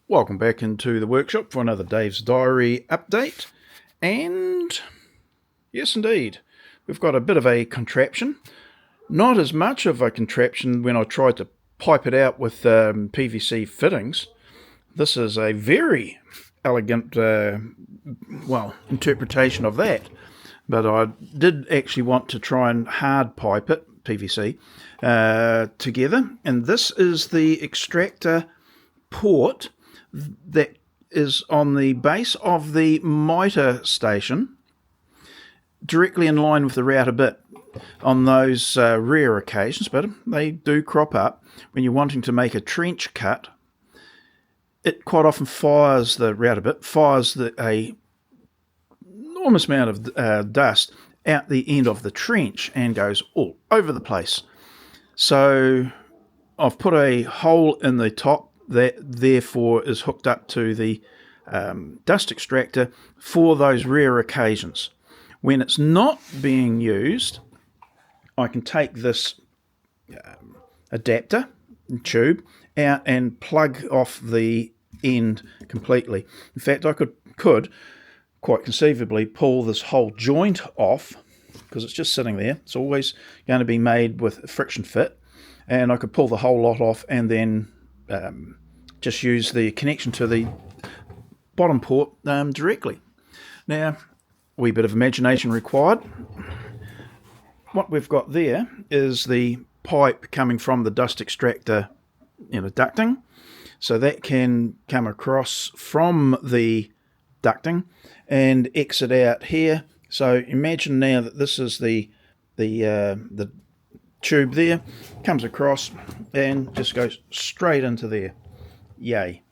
Welcome back into the workshop for another Dave's Diary update. And yes, indeed, we've got a bit of a contraption. Not as much of a contraption when I tried to pipe it out with PVC fittings. This is a very elegant, interpretation of that. But I did actually want to try and hard pipe it, PVC, together. And this is the extractor port that is on the base of the mitre station, directly in line with the router bit. On those rare occasions, but they do crop up, when you're wanting to make a trench cut, it quite often fires the router bit, fires a enormous amount of dust out the end of the trench and goes all over the place. So I've put a hole in the top that therefore is hooked up to the dust extractor for those rare occasions. When it's not being used, I can take this adapter and tube out and plug off the end completely. In fact, I could quite conceivably pull this whole joint off, because it's just sitting there. It's always going to be made with a friction fit, and I could pull the whole lot off and then just use the connection to the bottom port directly. Now, a wee bit of imagination required. What we've got there is the pipe coming from the dust extractor ducting. So that can come across from the ducting and exit out here. So imagine now that this is the tube there, comes across and just goes straight into there. Yay.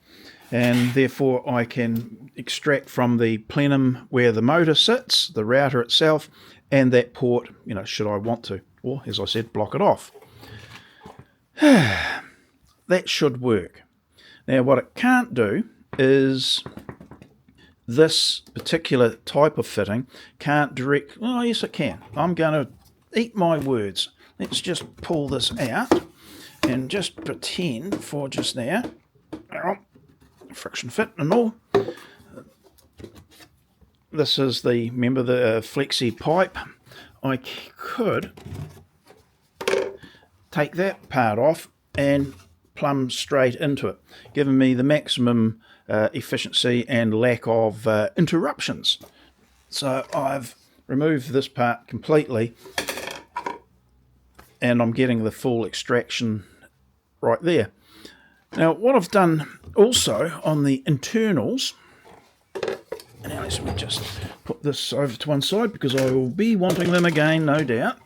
And therefore I can extract from the plenum where the motor sits, the router itself, and that port, should I want to, or as I said, block it off. That should work. Now what it can't do is this particular type of fitting can't direct. Oh yes, it can. I'm going to eat my words. Let's just pull this out and just pretend for just now, friction fit and all. This is the flexi pipe. I could take that part off and plumb straight into it, giving me the maximum efficiency and lack of interruptions. So I've removed this part completely, and I'm getting the full extraction right there. Now what I've done also on the internals, now let me just put this over to one side because I will be wanting them again, no doubt.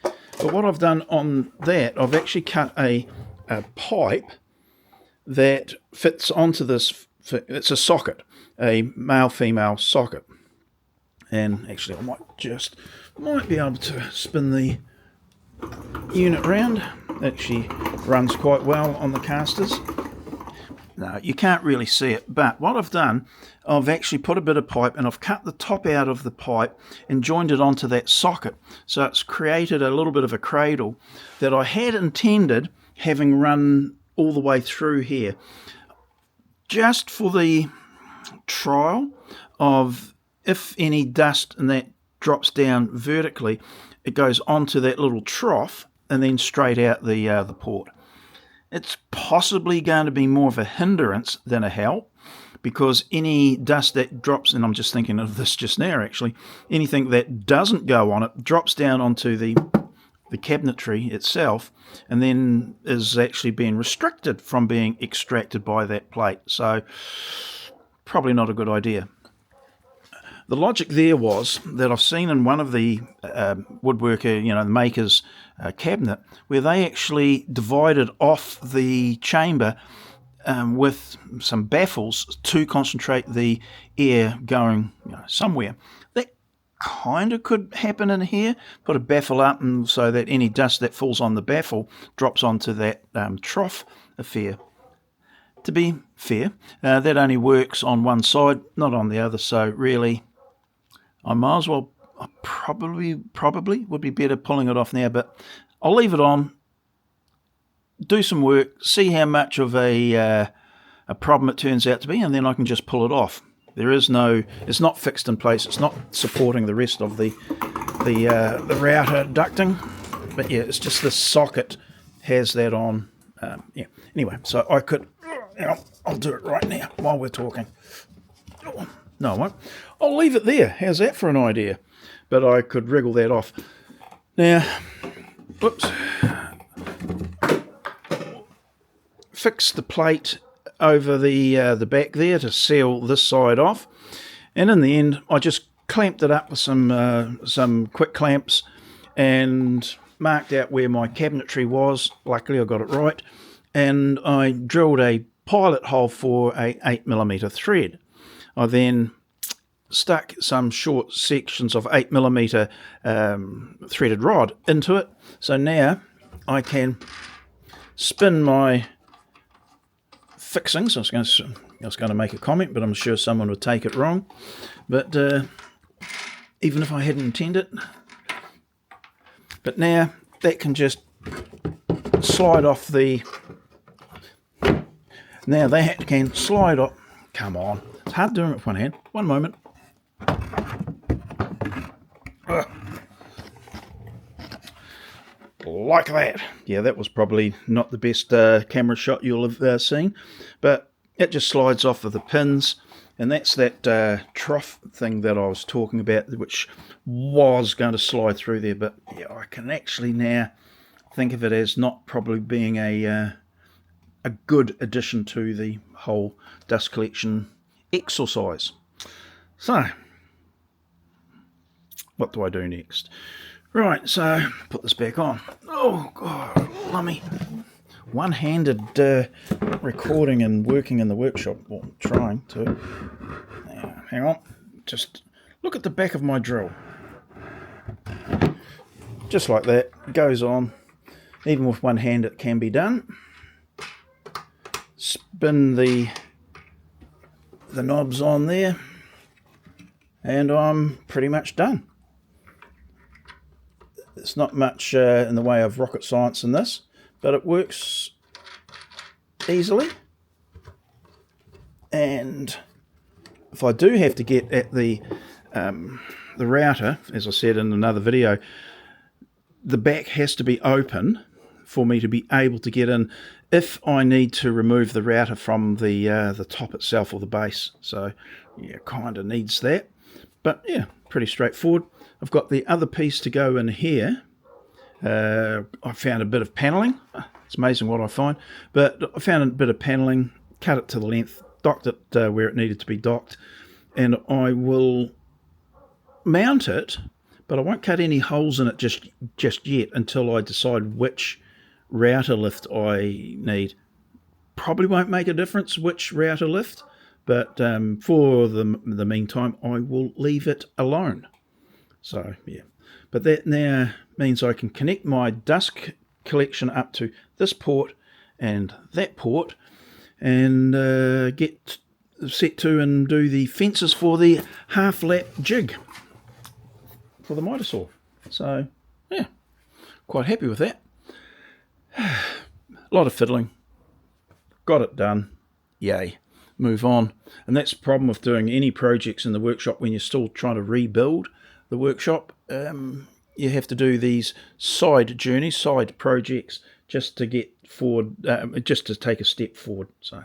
But what I've done on that, I've actually cut a pipe that fits onto this. It's a socket, a male-female socket. And actually I might be able to spin the unit round. It actually runs quite well on the casters. No, you can't really see it, but what I've done, I've actually put a bit of pipe and I've cut the top out of the pipe and joined it onto that socket. So it's created a little bit of a cradle that I had intended having run all the way through here, just for the trial of if any dust and that drops down vertically, it goes onto that little trough and then straight out the port. It's possibly going to be more of a hindrance than a help, because any dust that drops, and I'm just thinking of this just now actually, anything that doesn't go on it drops down onto the cabinetry itself and then is actually being restricted from being extracted by that plate. So probably not a good idea. The logic there was that I've seen in one of the woodworker, the maker's cabinet, where they actually divided off the chamber with some baffles to concentrate the air going somewhere. That kind of could happen in here. Put a baffle up, and so that any dust that falls on the baffle drops onto that trough affair. To be fair, that only works on one side, not on the other, so really I might as well, I probably would be better pulling it off now, but I'll leave it on, do some work, see how much of a a problem it turns out to be, and then I can just pull it off. There is no, it's not fixed in place. It's not supporting the rest of the router ducting, but yeah, it's just this socket has that on. Yeah. Anyway, so I could, I'll do it right now while we're talking. No, I won't. I'll leave it there. How's that for an idea? But I could wriggle that off. Now, whoops. Fix the plate over the back there to seal this side off, and in the end I just clamped it up with some quick clamps and marked out where my cabinetry was. Luckily I got it right, and I drilled a pilot hole for a 8mm thread. I then stuck some short sections of 8mm threaded rod into it, so now I can spin my fixings. I was going to make a comment, but I'm sure someone would take it wrong. But even if I hadn't intended, but now that can just slide off the. Now that can slide off. Come on, it's hard doing it with one hand. One moment. Like that. Yeah, that was probably not the best camera shot you'll have seen, but it just slides off of the pins, and that's that trough thing that I was talking about, which was going to slide through there, but yeah, I can actually now think of it as not probably being a good addition to the whole dust collection exercise. So, what do I do next? Right, so put this back on. Oh, God, lummy. One-handed recording and working in the workshop. Well, trying to. Now, hang on. Just look at the back of my drill. Just like that. It goes on. Even with one hand it can be done. Spin the knobs on there. And I'm pretty much done. It's not much in the way of rocket science in this, but it works easily. And if I do have to get at the router, as I said in another video, the back has to be open for me to be able to get in if I need to remove the router from the top itself or the base. So yeah, kind of needs that. But yeah, pretty straightforward. I've got the other piece to go in here. I found a bit of paneling. It's amazing what I find. But I found a bit of paneling, cut it to the length, docked it where it needed to be docked, and I will mount it, but I won't cut any holes in it just yet until I decide which router lift I need. Probably won't make a difference which router lift, but for the meantime, I will leave it alone. So, yeah. But that now means I can connect my dust collection up to this port and that port and get set to and do the fences for the half-lap jig for the miter saw. So, yeah, quite happy with that. A lot of fiddling. Got it done. Yay. Move on. And that's the problem with doing any projects in the workshop when you're still trying to rebuild the workshop. You have to do these side journeys, side projects, just to get forward, just to take a step forward. So,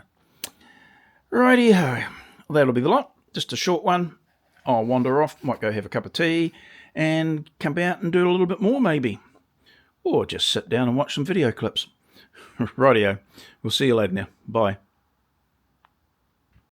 righty-ho. Well, that'll be the lot. Just a short one. I'll wander off, might go have a cup of tea, and come out and do a little bit more maybe. Or just sit down and watch some video clips. Rightio. We'll see you later now. Bye.